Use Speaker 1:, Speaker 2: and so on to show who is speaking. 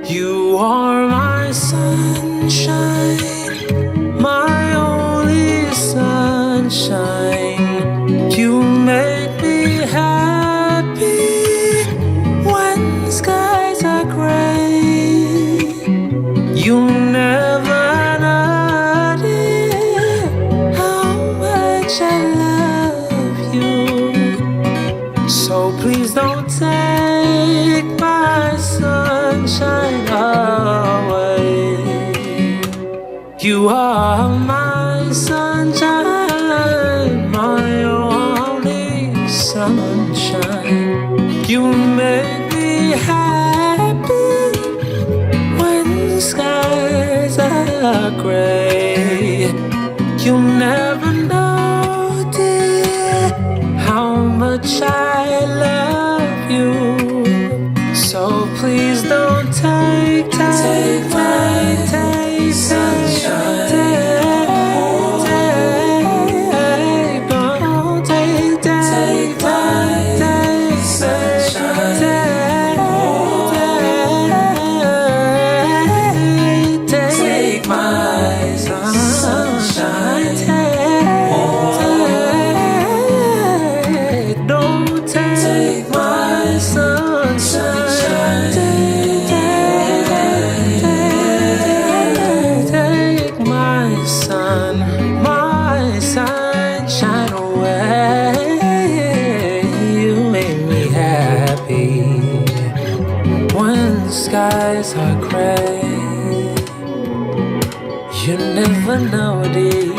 Speaker 1: You are my sunshine, my only sunshine. You make me happy when skies are gray. You never know, dear, how much I love you. So please don't take my sunshine away. You are my sunshine, my only sunshine. You make me happy when skies are gray. You never know, dear, how much I love you. So please don't take my sunshine. Don't take my sunshine. Take my sunshine. Don't take my sunshine. Take my sun, my sunshine away. You make me happy when the skies are gray. You never know, dear,